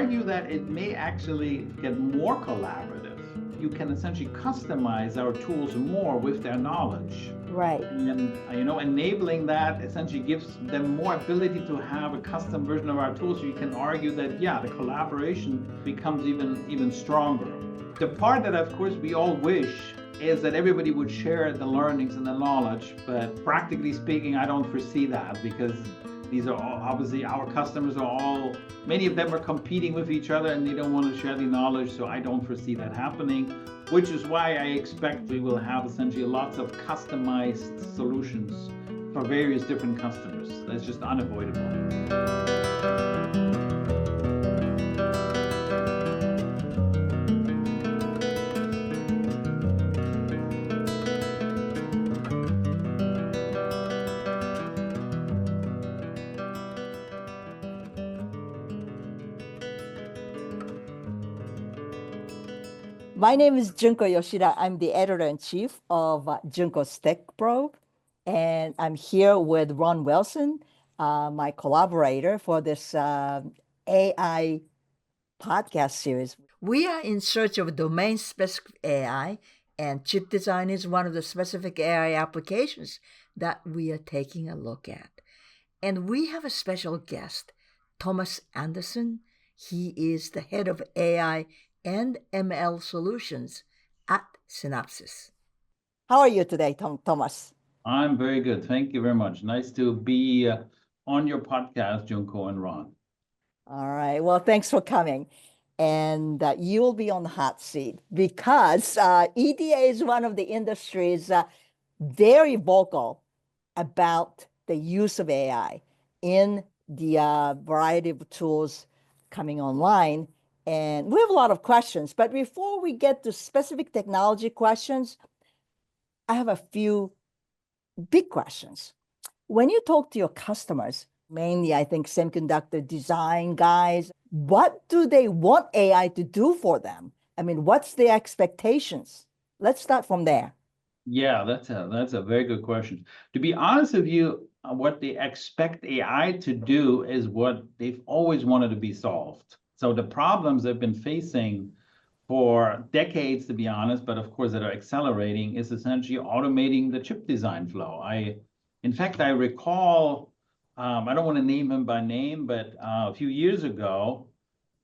argue that it may actually get more collaborative. You can essentially customize our tools more with their knowledge. Right. And enabling that essentially gives them more ability to have a custom version of our tools. So you can argue that, yeah, the collaboration becomes even stronger. The part that, of course, we all wish is that everybody would share the learnings and the knowledge, but practically speaking, I don't foresee that, because these are all, obviously, our customers are all, many of them are competing with each other and they don't want to share the knowledge, so I don't foresee that happening, which is why I expect we will have essentially lots of customized solutions for various different customers. That's just unavoidable. My name is Junko Yoshida. I'm the editor-in-chief of Junko's Tech Probe, and I'm here with Ron Wilson, my collaborator for this AI podcast series. We are in search of domain-specific AI, and chip design is one of the specific AI applications that we are taking a look at. And we have a special guest, Thomas Andersen. He is the head of AI and ML solutions at Synopsys. How are you today, Thomas? I'm very good. Thank you very much. Nice to be on your podcast, Junko and Ron. All right. Well, thanks for coming. And you will be on the hot seat because EDA is one of the industries very vocal about the use of AI in the variety of tools coming online. And we have a lot of questions, but before we get to specific technology questions, I have a few big questions. When you talk to your customers, mainly I think semiconductor design guys, what do they want AI to do for them? I mean, what's their expectations? Let's start from there. Yeah, that's a very good question. To be honest with you, what they expect AI to do is what they've always wanted to be solved. So the problems they've been facing for decades, to be honest, but of course that are accelerating, is essentially automating the chip design flow. In fact, I recall, I don't want to name him by name, but a few years ago,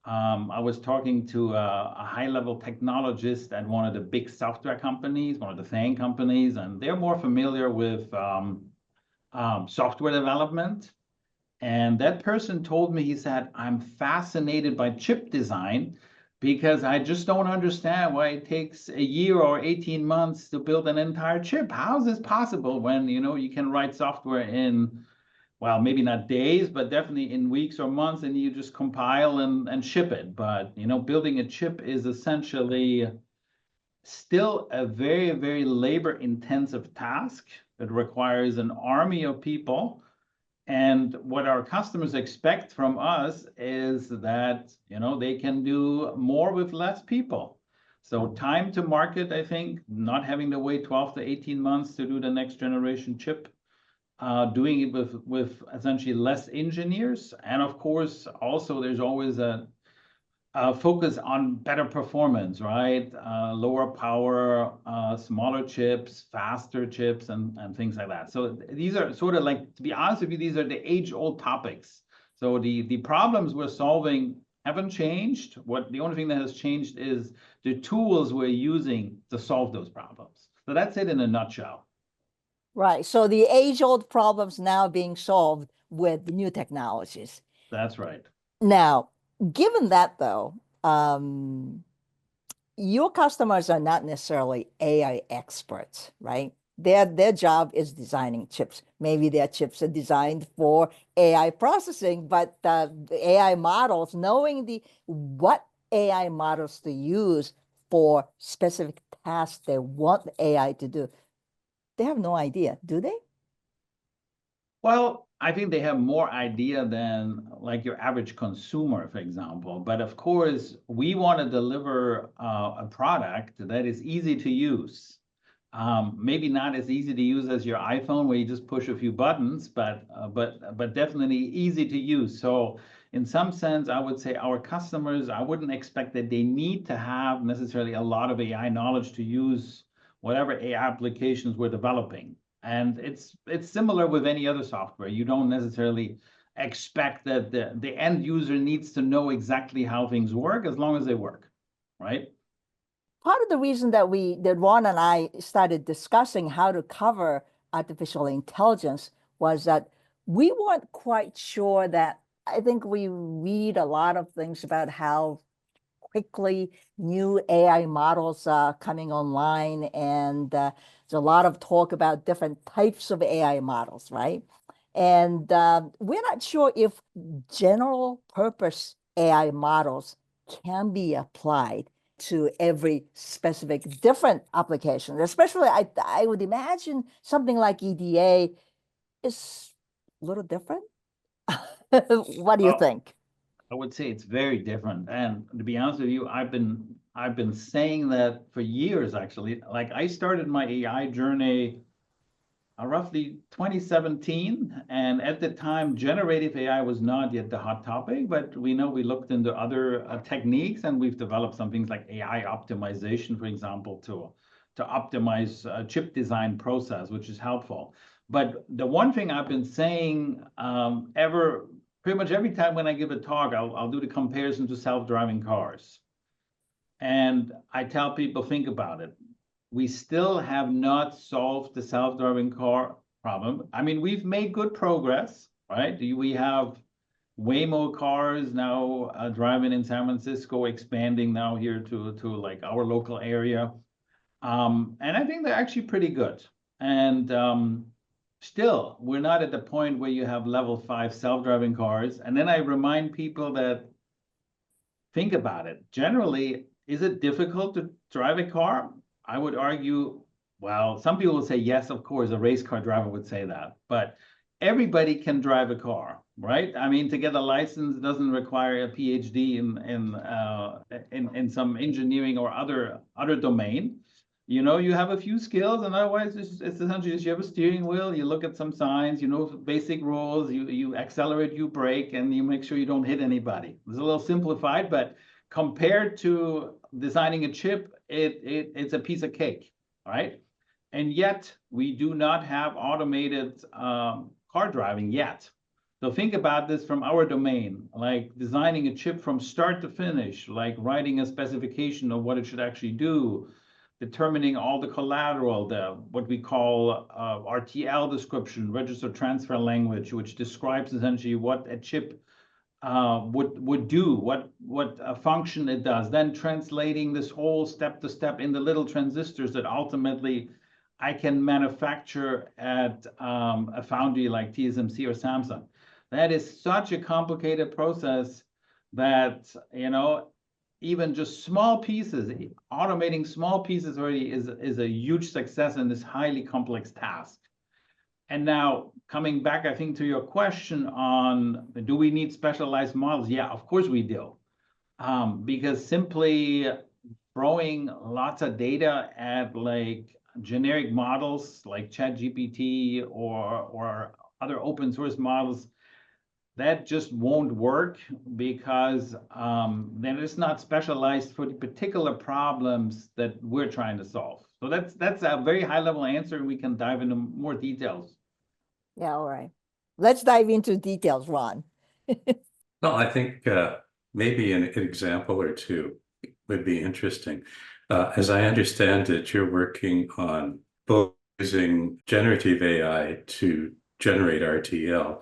I was talking to a high-level technologist at one of the big software companies, one of the FANG companies, and they're more familiar with software development. And that person told me, he said, I'm fascinated by chip design because I just don't understand why it takes a year or 18 months to build an entire chip. How is this possible when, you can write software in, well, maybe not days, but definitely in weeks or months, and you just compile and ship it. But, building a chip is essentially still a very, very labor-intensive task. It requires an army of people. And what our customers expect from us is that, they can do more with less people. So time to market, I think, not having to wait 12 to 18 months to do the next generation chip, doing it with essentially less engineers. And of course, also there's always a focus on better performance, right? Lower power, smaller chips, faster chips, and things like that. So these are sort of like, to be honest with you, these are the age-old topics. So the problems we're solving haven't changed. The only thing that has changed is the tools we're using to solve those problems. So that's it in a nutshell. Right. So the age-old problems now being solved with new technologies. That's right. Now, given that though, your customers are not necessarily AI experts, right? Their job is designing chips. Maybe their chips are designed for AI processing, but the AI models, knowing what AI models to use for specific tasks they want the AI to do, they have no idea, do they? Well, I think they have more idea than like your average consumer, for example. But of course, we want to deliver a product that is easy to use. Maybe not as easy to use as your iPhone, where you just push a few buttons, but definitely easy to use. So in some sense, I would say our customers, I wouldn't expect that they need to have necessarily a lot of AI knowledge to use whatever AI applications we're developing. And it's similar with any other software. You don't necessarily expect that the end user needs to know exactly how things work as long as they work, right? Part of the reason that Ron and I started discussing how to cover artificial intelligence was that we weren't quite sure that I think we read a lot of things about how quickly new AI models are coming online, and there's a lot of talk about different types of AI models, right? And we're not sure if general purpose AI models can be applied to every specific different application. Especially, I would imagine something like EDA is a little different. What do you Well, think? I would say it's very different. And to be honest with you, I've been saying that for years actually. Like I started my AI journey roughly 2017, and at the time, generative AI was not yet the hot topic, but we know we looked into other techniques, and we've developed some things like AI optimization, for example, to optimize chip design process, which is helpful. But the one thing I've been saying pretty much every time when I give a talk, I'll do the comparison to self-driving cars. And I tell people, think about it. We still have not solved the self-driving car problem. I mean, we've made good progress, right? We have Waymo cars now driving in San Francisco, expanding now here to like our local area. And I think they're actually pretty good. And still, we're not at the point where you have level 5 self-driving cars. And then I remind people that think about it. Generally, is it difficult to drive a car? I would argue, well, some people will say, yes, of course, a race car driver would say that, but everybody can drive a car, right? I mean, to get a license doesn't require a PhD in some engineering or other domain. You know, you have a few skills, and otherwise it's essentially just you have a steering wheel, you look at some signs, you know basic rules, you accelerate, you brake, and you make sure you don't hit anybody. It's a little simplified, but compared to designing a chip, it's a piece of cake, right? And yet we do not have automated car driving yet. So think about this from our domain, like designing a chip from start to finish, like writing a specification of what it should actually do, determining all the collateral, what we call RTL description, register transfer language, which describes essentially what a chip would do, what a function it does, then translating this whole step to step in the little transistors that ultimately I can manufacture at a foundry like TSMC or Samsung. That is such a complicated process that, you know, even just small pieces, automating small pieces already is a huge success in this highly complex task. And now coming back, I think, to your question on do we need specialized models? Yeah, of course we do. Because simply throwing lots of data at like generic models like ChatGPT or other open source models, that just won't work because then it's not specialized for the particular problems that we're trying to solve. So that's a very high level answer, and we can dive into more details. Yeah, all right. Let's dive into details, Ron. Well, I think maybe an example or two would be interesting. As I understand it, you're working on both using generative AI to generate RTL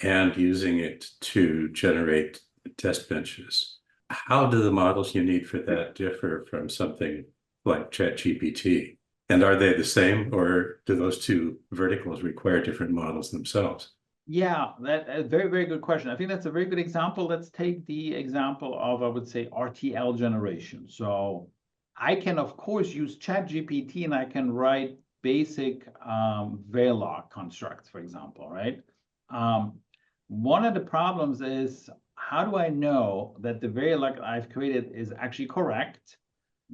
and using it to generate test benches. How do the models you need for that differ from something like ChatGPT? And are they the same, or do those two verticals require different models themselves? Yeah, that's a very, very good question. I think that's a very good example. Let's take the example of, I would say, RTL generation. So I can, of course, use ChatGPT and I can write basic Verilog constructs, for example, right? One of the problems is how do I know that the Verilog I've created is actually correct,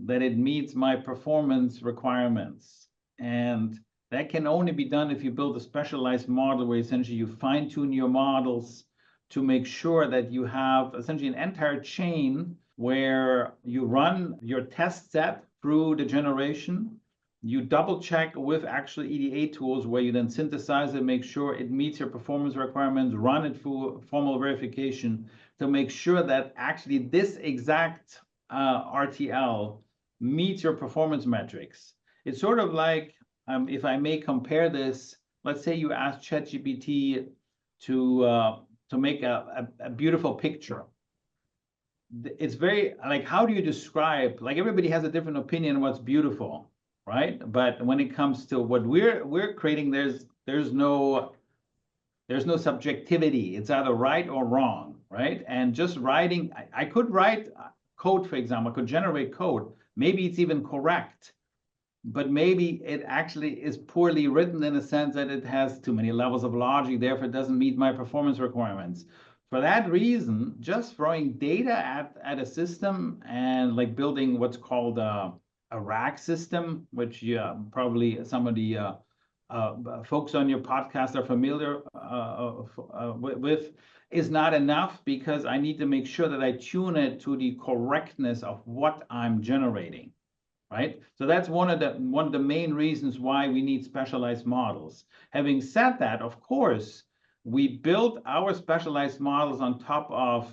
that it meets my performance requirements? And that can only be done if you build a specialized model where essentially you fine-tune your models to make sure that you have essentially an entire chain where you run your test set through the generation. You double check with actually EDA tools where you then synthesize it, make sure it meets your performance requirements, run it through formal verification to make sure that actually this exact RTL meets your performance metrics. It's sort of like, if I may compare this, let's say you ask ChatGPT to make a beautiful picture. It's very like, how do you describe, like everybody has a different opinion on what's beautiful, right? But when it comes to what we're creating, there's no subjectivity. It's either right or wrong, right? And just writing, I could write code, for example, I could generate code. Maybe it's even correct, but maybe it actually is poorly written in a sense that it has too many levels of logic, therefore it doesn't meet my performance requirements. For that reason, just throwing data at a system and like building what's called a RAG system, which probably some of the folks on your podcast are familiar with, is not enough, because I need to make sure that I tune it to the correctness of what I'm generating. Right? So that's one of the main reasons why we need specialized models. Having said that, of course, we built our specialized models on top of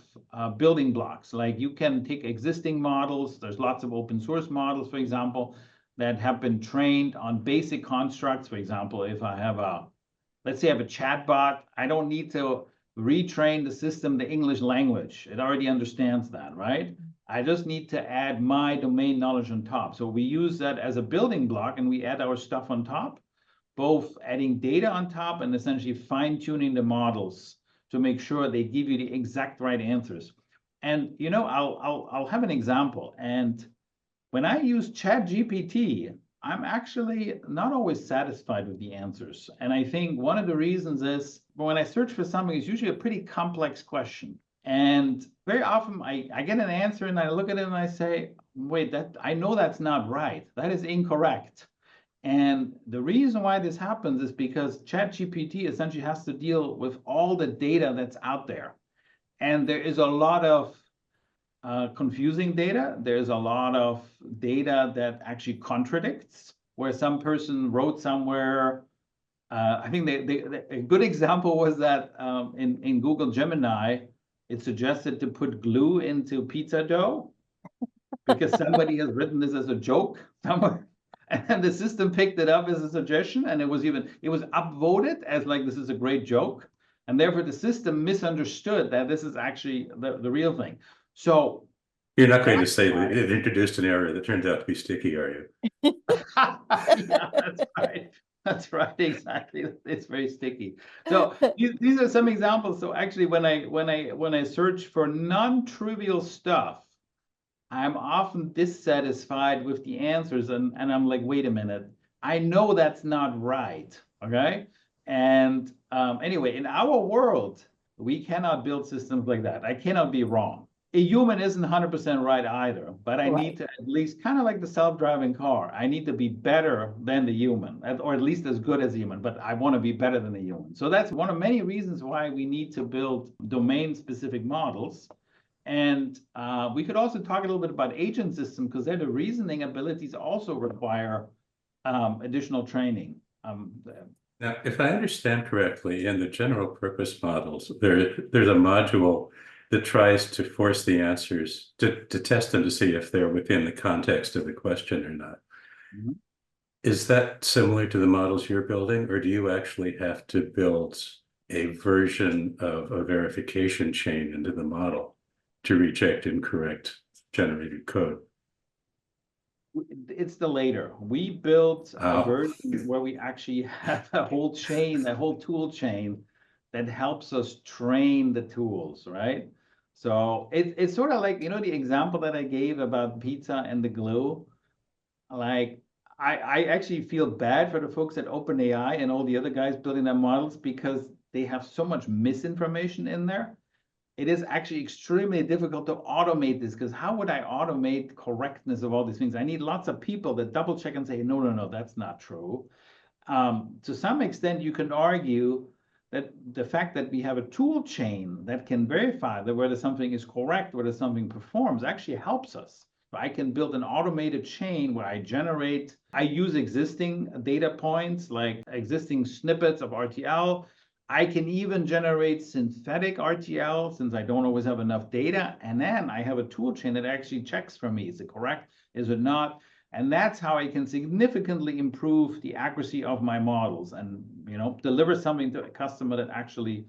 building blocks. Like you can take existing models. There's lots of open source models, for example, that have been trained on basic constructs. For example, if I have let's say I have a chatbot, I don't need to retrain the system the English language. It already understands that, right? I just need to add my domain knowledge on top. So we use that as a building block and we add our stuff on top, both adding data on top and essentially fine-tuning the models to make sure they give you the exact right answers. And you know, I'll have an example. And when I use ChatGPT, I'm actually not always satisfied with the answers. And I think one of the reasons is when I search for something, it's usually a pretty complex question. And very often I get an answer and I look at it and I say, wait, I know that's not right. That is incorrect. And the reason why this happens is because ChatGPT essentially has to deal with all the data that's out there. And there is a lot of confusing data. There's a lot of data that actually contradicts, where some person wrote somewhere. I think a good example was that in Google Gemini, it suggested to put glue into pizza dough because somebody has written this as a joke somewhere. And the system picked it up as a suggestion, and it was upvoted as like, this is a great joke. And therefore the system misunderstood that this is actually the real thing. So you're not going to say that it introduced an error that turned out to be sticky, are you? Yeah, that's right. That's right, exactly. It's very sticky. So these are some examples. So actually, when I search for non-trivial stuff, I'm often dissatisfied with the answers, and I'm like, wait a minute, I know that's not right. Okay. And anyway, in our world, we cannot build systems like that. I cannot be wrong. A human isn't 100% right either, but I need to at least, kind of like the self-driving car, I need to be better than the human, or at least as good as human, but I want to be better than the human. So that's one of many reasons why we need to build domain-specific models. And we could also talk a little bit about agent systems, because the reasoning abilities also require additional training. Now, if I understand correctly, in the general purpose models, there's a module that tries to force the answers to test them to see if they're within the context of the question or not. Mm-hmm. Is that similar to the models you're building, or do you actually have to build a version of a verification chain into the model to reject incorrect generated code? It's the later. We built a version where we actually have a whole chain, a whole tool chain that helps us train the tools, right? So it's sort of like, you know, the example that I gave about pizza and the glue. Like, I actually feel bad for the folks at OpenAI and all the other guys building their models, because they have so much misinformation in there. It is actually extremely difficult to automate this, because how would I automate correctness of all these things? I need lots of people that double check and say, no, that's not true. To some extent, you can argue that the fact that we have a tool chain that can verify that whether something is correct, whether something performs, actually helps us. I can build an automated chain where I use existing data points, like existing snippets of RTL. I can even generate synthetic RTL since I don't always have enough data. And then I have a tool chain that actually checks for me. Is it correct? Is it not? And that's how I can significantly improve the accuracy of my models and, deliver something to a customer that actually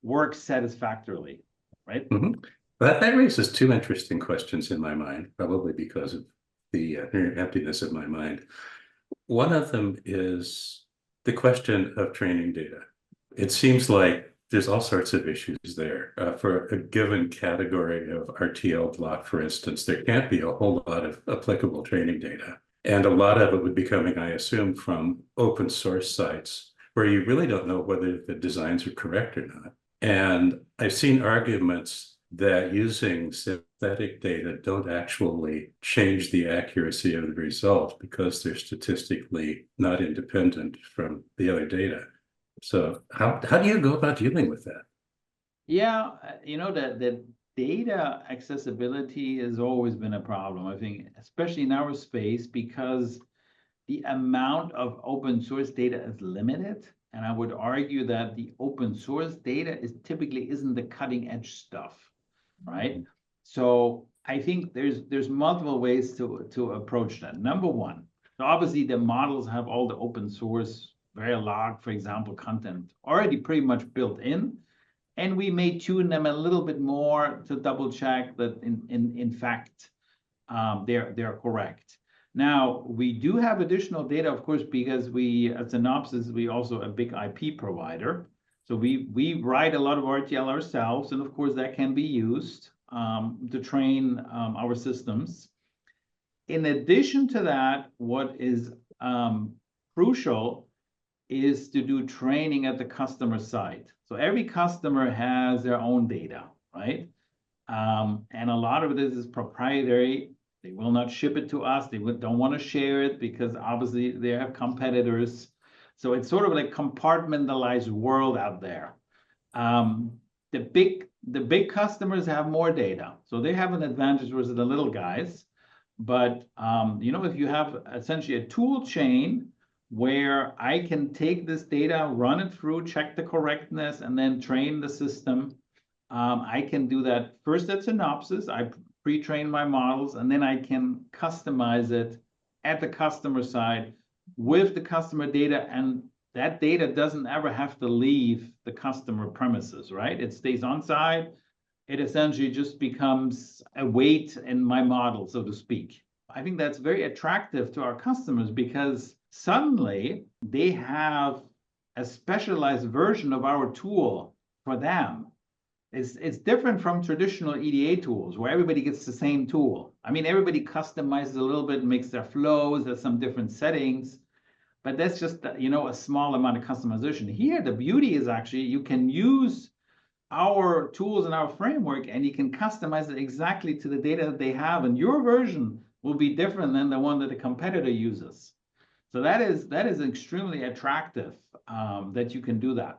works satisfactorily, right? Mm-hmm. That raises two interesting questions in my mind, probably because of the emptiness of my mind. One of them is the question of training data. It seems like there's all sorts of issues there. For a given category of RTL block, for instance, there can't be a whole lot of applicable training data. And a lot of it would be coming, I assume, from open source sites where you really don't know whether the designs are correct or not. And I've seen arguments that using synthetic data don't actually change the accuracy of the result because they're statistically not independent from the other data. So how do you go about dealing with that? Yeah, the data accessibility has always been a problem, I think, especially in our space, because the amount of open source data is limited. And I would argue that the open source data typically isn't the cutting edge stuff, right? So I think there's multiple ways to approach that. Number one, so obviously the models have all the open source Verilog, for example, content already pretty much built in. And we may tune them a little bit more to double check that in fact they're correct. Now, we do have additional data, of course, because we, at Synopsys, we also a big IP provider. So we write a lot of RTL ourselves, and of course that can be used to train our systems. In addition to that, what is crucial is to do training at the customer site. So every customer has their own data, right? And a lot of it is proprietary. They will not ship it to us. They don't want to share it because obviously they have competitors. So it's sort of like compartmentalized world out there. The big customers have more data, so they have an advantage versus the little guys. But if you have essentially a tool chain where I can take this data, run it through, check the correctness, and then train the system. I can do that first at Synopsys. I pre-train my models, and then I can customize it at the customer side with the customer data, and that data doesn't ever have to leave the customer premises, right? It stays on site. It essentially just becomes a weight in my model, so to speak. I think that's very attractive to our customers because suddenly they have a specialized version of our tool for them. It's different from traditional EDA tools where everybody gets the same tool. I mean, everybody customizes a little bit, makes their flows, there's some different settings, but that's just, a small amount of customization. Here, the beauty is actually you can use our tools and our framework and you can customize it exactly to the data that they have, and your version will be different than the one that the competitor uses. So that is extremely attractive that you can do that.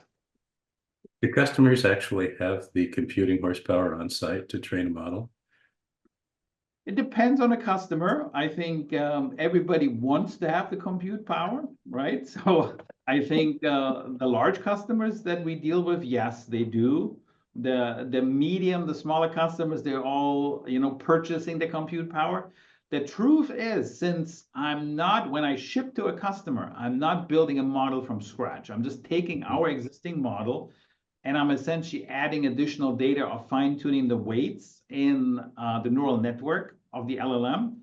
Do customers actually have the computing horsepower on site to train a model? It depends on the customer. I think everybody wants to have the compute power, right? So I think the large customers that we deal with, yes, they do. The medium, the smaller customers, they're all, purchasing the compute power. The truth is, since when I ship to a customer, I'm not building a model from scratch. I'm just taking our existing model and I'm essentially adding additional data or fine-tuning the weights in the neural network of the LLM.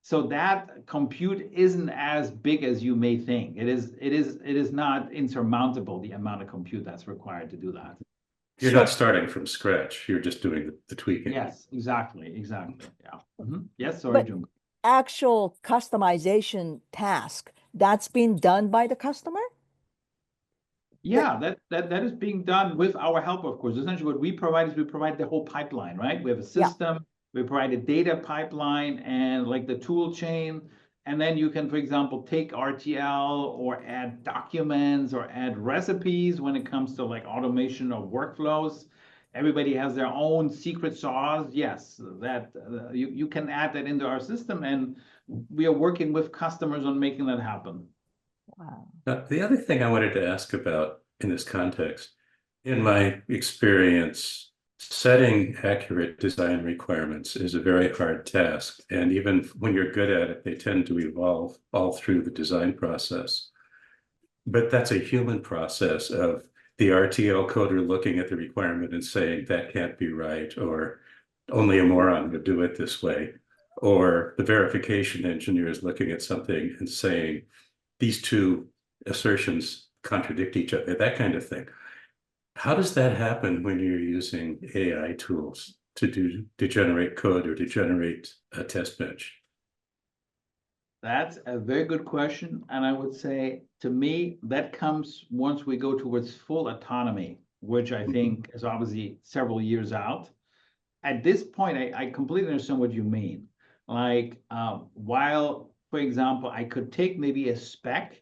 So that compute isn't as big as you may think. It is not insurmountable, the amount of compute that's required to do that. You're not starting from scratch. You're just doing the tweaking. Yes, exactly. Yeah. Yes, sorry, But Junko. actual customization task, that's been done by the customer? Yeah, that is being done with our help, of course. Essentially, what we provide is we provide the whole pipeline, right? We have a system, we provide a data pipeline and like the tool chain, And then you can, for example, take RTL or add documents or add recipes when it comes to like automation of workflows. Everybody has their own secret sauce. Yes, that you can add that into our system, and we are working with customers on making that happen. Wow. The other thing I wanted to ask about in this context, in my experience, setting accurate design requirements is a very hard task. And even when you're good at it, they tend to evolve all through the design process. But that's a human process of the RTL coder looking at the requirement and saying that can't be right, or only a moron would do it this way. Or the verification engineer is looking at something and saying, these two assertions contradict each other, that kind of thing. How does that happen when you're using AI tools to generate code or to generate a test bench? That's a very good question. And I would say, to me, that comes once we go towards full autonomy, which I think is obviously several years out. At this point, I completely understand what you mean. Like, while, for example, I could take maybe a spec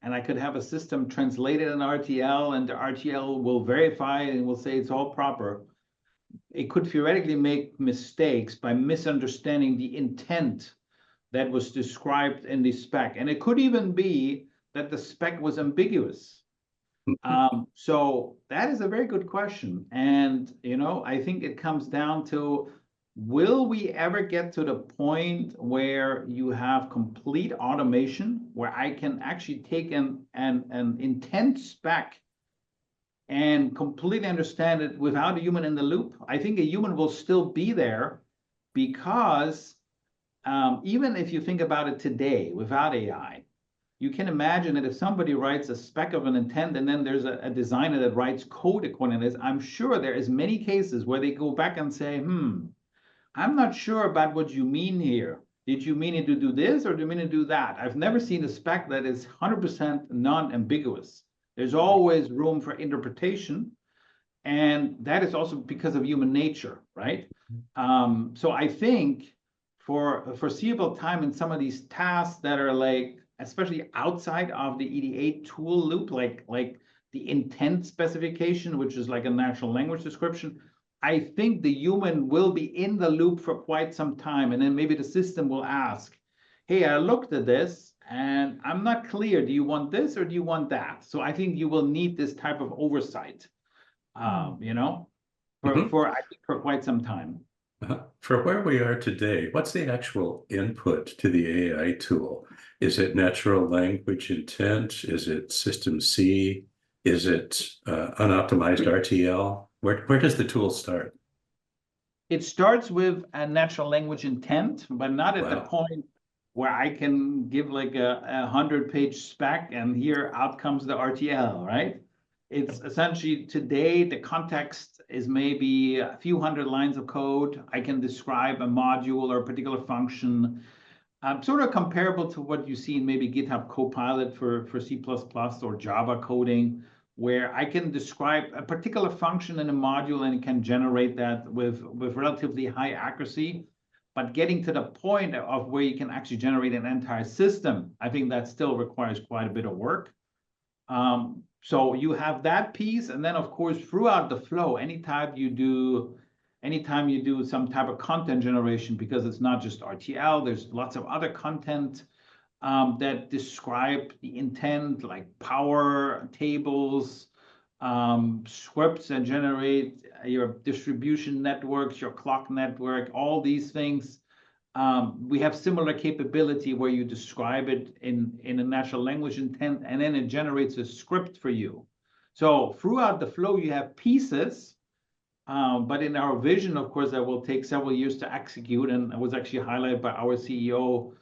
and I could have a system translate it in RTL, and the RTL will verify it and will say it's all proper. It could theoretically make mistakes by misunderstanding the intent that was described in the spec. And it could even be that the spec was ambiguous. So that is a very good question. And, I think it comes down to, will we ever get to the point where you have complete automation, where I can actually take an intent spec and completely understand it without a human in the loop? I think a human will still be there, because even if you think about it today without AI, you can imagine that if somebody writes a spec of an intent and then there's a designer that writes code according to this, I'm sure there is many cases where they go back and say, I'm not sure about what you mean here. Did you mean it to do this, or do you mean to do that? I've never seen a spec that is 100% non-ambiguous. There's always room for interpretation. And that is also because of human nature, right? So I think for a foreseeable time in some of these tasks that are like, especially outside of the EDA tool loop, like the intent specification, which is like a natural language description, I think the human will be in the loop for quite some time. And then maybe the system will ask, hey, I looked at this and I'm not clear. Do you want this or do you want that? So I think you will need this type of oversight, for I think for quite some time. For where we are today, what's the actual input to the AI tool? Is it natural language intent? Is it system C? Is it unoptimized RTL? Where does the tool start? It starts with a natural language intent, but not at the point where I can give like a 100-page spec and here out comes the RTL, right? It's essentially, today, the context is maybe a few hundred lines of code. I can describe a module or a particular function, sort of comparable to what you see in maybe GitHub Copilot for C++ or Java coding, where I can describe a particular function in a module and it can generate that with relatively high accuracy. But getting to the point of where you can actually generate an entire system, I think that still requires quite a bit of work. So you have that piece, and then of course throughout the flow, anytime you do some type of content generation, because it's not just RTL, there's lots of other content that describe the intent, like power tables, scripts that generate your distribution networks, your clock network, all these things. We have similar capability where you describe it in a natural language intent, and then it generates a script for you. So throughout the flow, you have pieces, but in our vision, of course, that will take several years to execute, and it was actually highlighted by our CEO,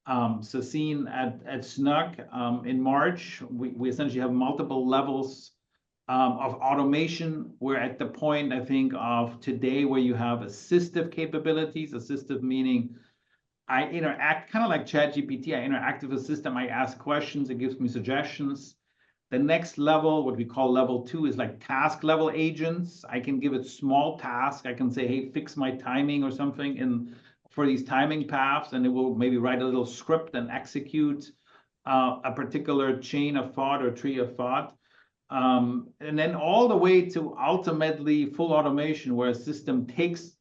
Sassine at SNUG in March. We essentially have multiple levels of automation. We're at the point, I think, of today where you have assistive capabilities. Assistive meaning I interact, kind of like ChatGPT, I interact with the system, I ask questions, it gives me suggestions. The next level, what we call level 2, is like task level agents. I can give it small tasks. I can say, hey, fix my timing or something in for these timing paths, and it will maybe write a little script and execute a particular chain of thought or tree of thought. And then all the way to ultimately full automation, where a system takes,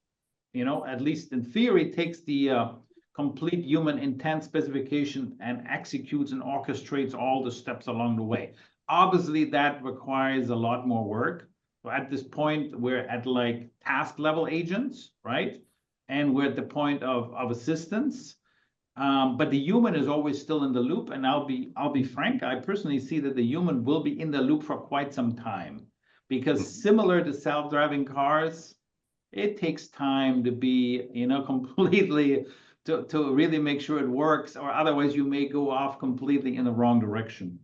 at least in theory, takes the complete human intent specification and executes and orchestrates all the steps along the way. Obviously, that requires a lot more work. So at this point, we're at like task level agents, right? And we're at the point of assistance. But the human is always still in the loop. And I'll be frank, I personally see that the human will be in the loop for quite some time, because similar to self-driving cars, it takes time to be, completely to really make sure it works, or otherwise you may go off completely in the wrong direction.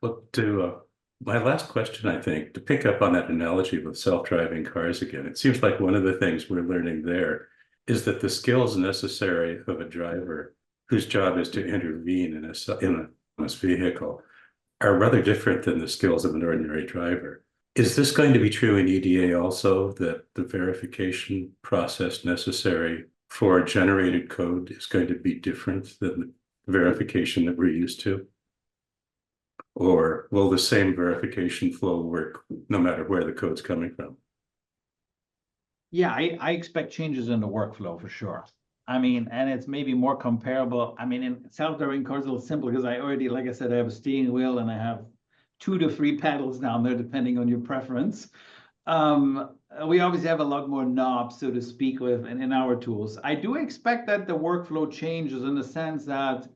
Well, to my last question, I think, to pick up on that analogy with self-driving cars again, it seems like one of the things we're learning there is that the skills necessary of a driver whose job is to intervene in a vehicle are rather different than the skills of an ordinary driver. Is this going to be true in EDA also, that the verification process necessary for generated code is going to be different than the verification that we're used to? Or will the same verification flow work no matter where the code's coming from? Yeah, I expect changes in the workflow for sure. I mean, and it's maybe more comparable. I mean, in self-driving cars, a little simple because I already, like I said, I have a steering wheel and I have 2 to 3 pedals down there, depending on your preference. We obviously have a lot more knobs, so to speak, in our tools. I do expect that the workflow changes in the sense that,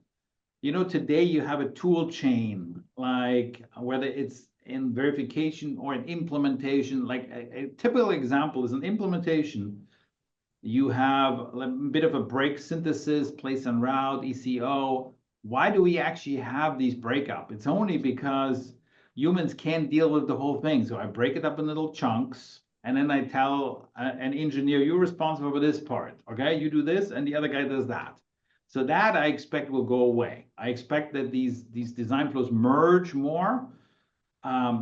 today you have a tool chain, like whether it's in verification or in implementation. Like a typical example is an implementation. You have a bit of a break synthesis, place and route, ECO. Why do we actually have these breakup? It's only because humans can't deal with the whole thing. So I break it up in little chunks, and then I tell an engineer, you're responsible for this part. Okay, you do this, and the other guy does that. So that I expect will go away. I expect that these design flows merge more.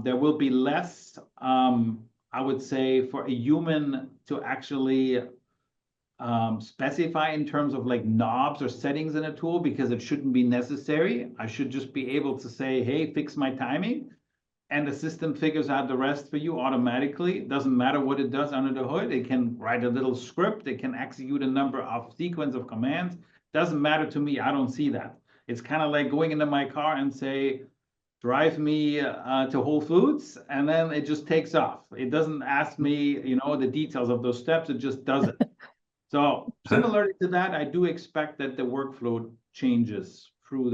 There will be less, I would say, for a human to actually specify in terms of like knobs or settings in a tool, because it shouldn't be necessary. I should just be able to say, hey, fix my timing, and the system figures out the rest for you automatically. It doesn't matter what it does under the hood. It can write a little script. It can execute a number of sequence of commands. Doesn't matter to me. I don't see that. It's kind of like going into my car and say, drive me to Whole Foods, and then it just takes off. It doesn't ask me, the details of those steps. It just does it. So similarly to that, I do expect that the workflow changes through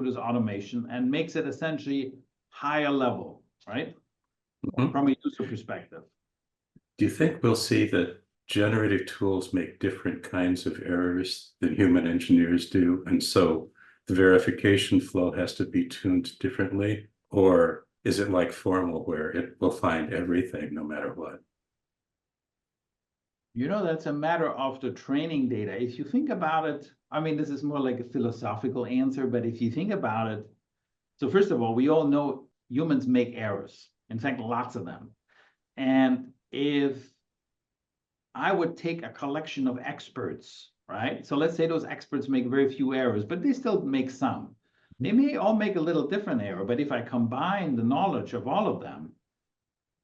this automation and makes it essentially higher level, right? From a user perspective. Do you think we'll see that generative tools make different kinds of errors than human engineers do, and so the verification flow has to be tuned differently? Or is it like formal, where it will find everything no matter what? That's a matter of the training data. If you think about it, I mean, this is more like a philosophical answer, but if you think about it, so first of all, we all know humans make errors. In fact, lots of them. And if I would take a collection of experts, right? So let's say those experts make very few errors, but they still make some. They may all make a little different error, but if I combine the knowledge of all of them,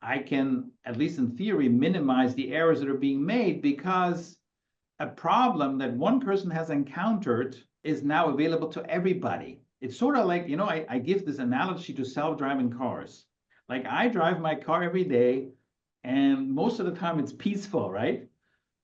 I can, at least in theory, minimize the errors that are being made, because a problem that one person has encountered is now available to everybody. It's sort of like, I give this analogy to self-driving cars. Like, I drive my car every day, and most of the time it's peaceful, right?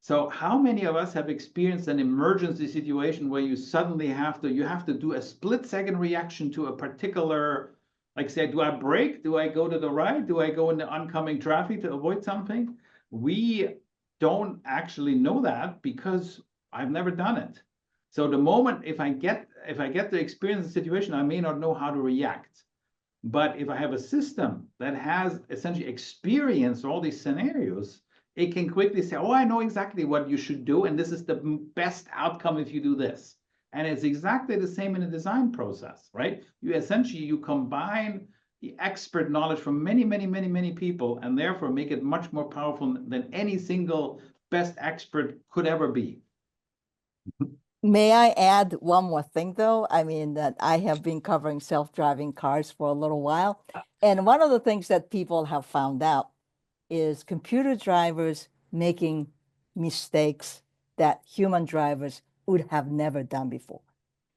So how many of us have experienced an emergency situation where you suddenly have to do a split-second reaction to a particular, like, say, do I brake? Do I go to the right? Do I go into oncoming traffic to avoid something? We don't actually know that because I've never done it. So the moment, if I get to experience the situation, I may not know how to react. But if I have a system that has essentially experienced all these scenarios, it can quickly say, oh, I know exactly what you should do, and this is the best outcome if you do this. And it's exactly the same in the design process, right? You combine the expert knowledge from many, many, many, many people, and therefore make it much more powerful than any single best expert could ever be. May I add one more thing, though? I mean, that I have been covering self-driving cars for a little while. And one of the things that people have found out is computer drivers making mistakes that human drivers would have never done before.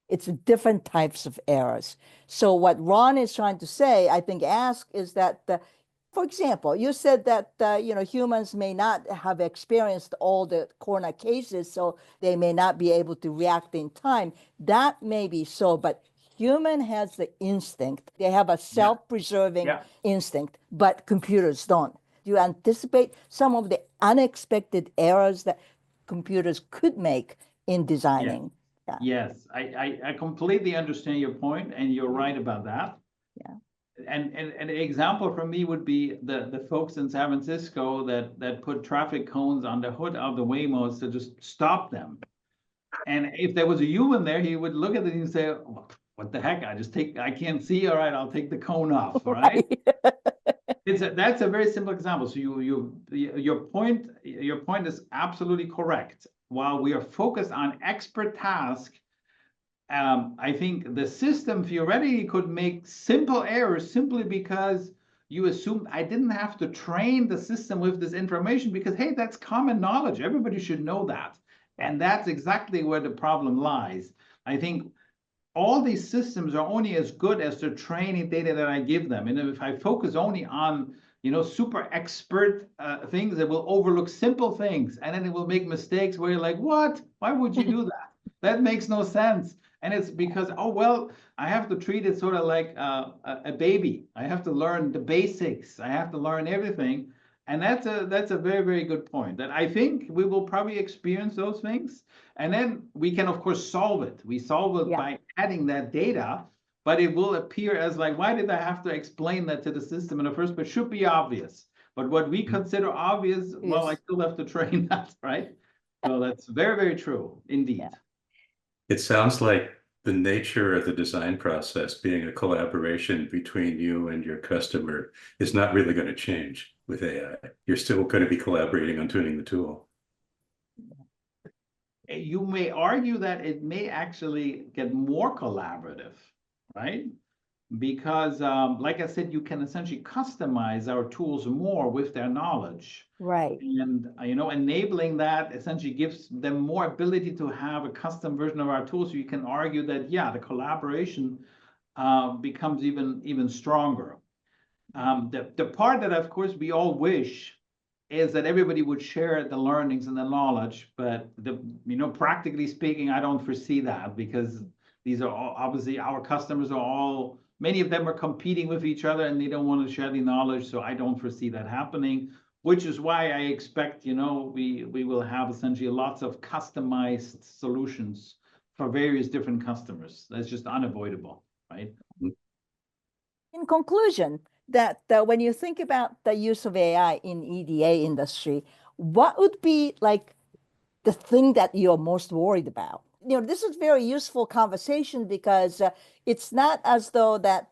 It's different types of errors. So what Ron is trying to say, I think, ask is that, for example, you said that humans may not have experienced all the corner cases, so they may not be able to react in time. That may be so, but human has the instinct. They have a self-preserving Yeah. instinct, but computers don't. Do you anticipate some of the unexpected errors that computers could make in designing? Yeah. Yes, I completely understand your point, and you're right about that. Yeah. And an example for me would be the folks in San Francisco that put traffic cones on the hood of the Waymos to just stop them. And if there was a human there, he would look at it and say, "What the heck? I can't see. All right, I'll take the cone off." All right. That's a very simple example. So your point is absolutely correct. While we are focused on expert task, I think the system theoretically could make simple errors simply because you assume I didn't have to train the system with this information because, hey, that's common knowledge. Everybody should know that. And that's exactly where the problem lies. I think all these systems are only as good as the training data that I give them. And if I focus only on, super expert things, it will overlook simple things, and then it will make mistakes where you're like, what? Why would you do that? That makes no sense. And it's because, oh, well, I have to treat it sort of like a baby. I have to learn the basics. I have to learn everything. And that's a very, very good point, that I think we will probably experience those things. And then we can, of course, solve it. We solve it by adding that data, but it will appear as like, why did I have to explain that to the system in the first place? It should be obvious. But what we consider obvious, well, I still have to train that, right? So that's very, very true indeed. Yeah. It sounds like the nature of the design process being a collaboration between you and your customer is not really going to change with AI. You're still going to be collaborating on tuning the tool. You may argue that it may actually get more collaborative, right? Because, like I said, you can essentially customize our tools more with their knowledge. Right. And, enabling that essentially gives them more ability to have a custom version of our tool. So you can argue that, yeah, the collaboration becomes even stronger. The part that, of course, we all wish is that everybody would share the learnings and the knowledge, but practically speaking, I don't foresee that, because these are all, obviously, our customers are all, many of them are competing with each other and they don't want to share the knowledge. So I don't foresee that happening, which is why I expect, we will have essentially lots of customized solutions for various different customers. That's just unavoidable, right? In conclusion, that when you think about the use of AI in EDA industry, what would be like the thing that you're most worried about? This is very useful conversation because it's not as though that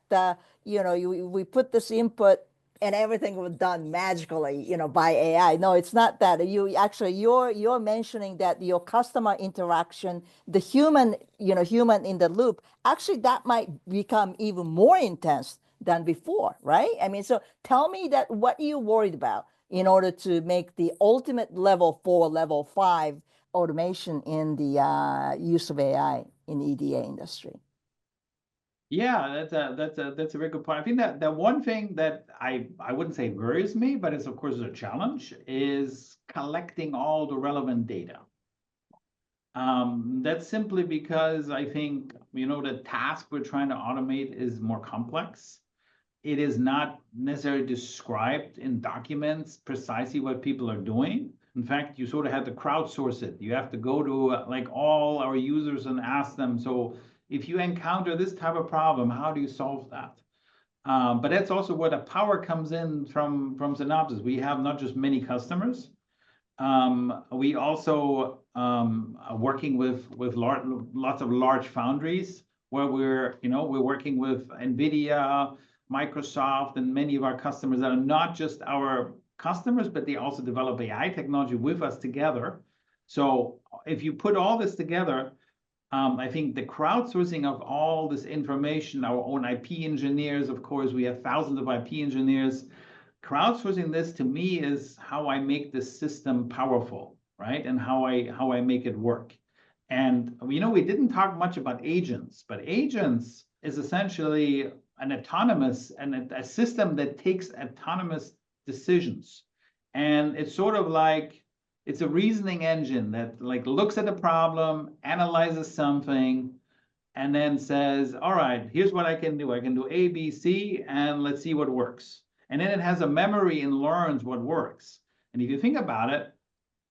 we put this input and everything was done magically, by AI. No, it's not that. You're mentioning that your customer interaction, the human in the loop, actually that might become even more intense than before, right? I mean, so tell me that what you worried about in order to make the ultimate level 4, level 5 automation in the use of AI in EDA industry. Yeah, that's a very good point. I think that the one thing that I wouldn't say worries me, but it's of course a challenge, is collecting all the relevant data. That's simply because I think, the task we're trying to automate is more complex. It is not necessarily described in documents precisely what people are doing. In fact, you sort of have to crowdsource it. You have to go to like all our users and ask them, so if you encounter this type of problem, how do you solve that? But that's also where the power comes in from Synopsys. We have not just many customers. We also are working with lots of large foundries where we're working with NVIDIA, Microsoft, and many of our customers that are not just our customers, but they also develop AI technology with us together. So if you put all this together, I think the crowdsourcing of all this information, our own IP engineers, of course, we have thousands of IP engineers. Crowdsourcing this to me is how I make this system powerful, right? And how I make it work. And we didn't talk much about agents, but agents is essentially an autonomous and a system that takes autonomous decisions. And it's sort of like it's a reasoning engine that like looks at a problem, analyzes something, and then says, all right, here's what I can do. I can do A, B, C, and let's see what works. And then it has a memory and learns what works. And if you think about it,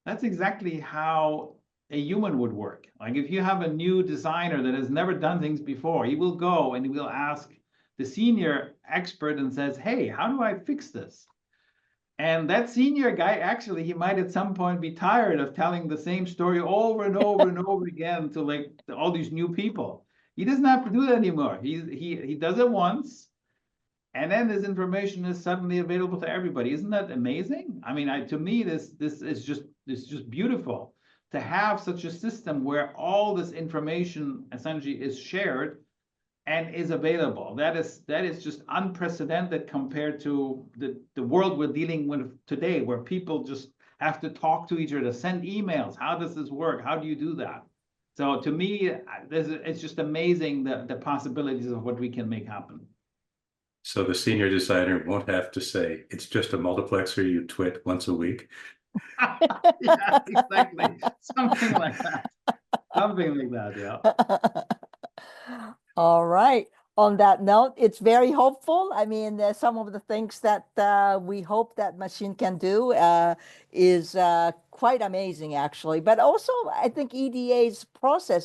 that's exactly how a human would work. Like if you have a new designer that has never done things before, he will go and he will ask the senior expert and says, hey, how do I fix this? And that senior guy, actually, he might at some point be tired of telling the same story over and over and over again to like all these new people. He doesn't have to do that anymore. He does it once, and then this information is suddenly available to everybody. Isn't that amazing? I mean, to me, this is just beautiful to have such a system where all this information essentially is shared and is available. That is just unprecedented compared to the world we're dealing with today, where people just have to talk to each other, send emails. How does this work? How do you do that? So to me, it's just amazing the possibilities of what we can make happen. So the senior designer won't have to say, it's just a multiplexer you twit once a week. Yeah, exactly. Something like that. Something like that, yeah. All right. On that note, it's very hopeful. I mean, there's some of the things that we hope that machine can do is quite amazing, actually. But also, I think EDA's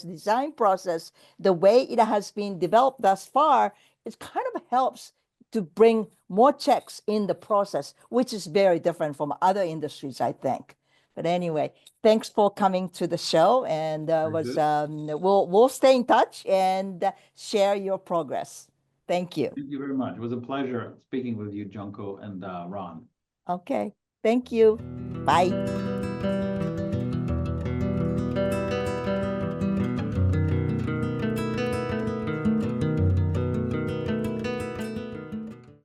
design process, the way it has been developed thus far, it kind of helps to bring more checks in the process, which is very different from other industries, I think. But anyway, thanks for coming to the show, and we'll stay in touch and share your progress. Thank you. Thank you very much. It was a pleasure speaking with you, Junko and Ron. Okay, thank you. Bye.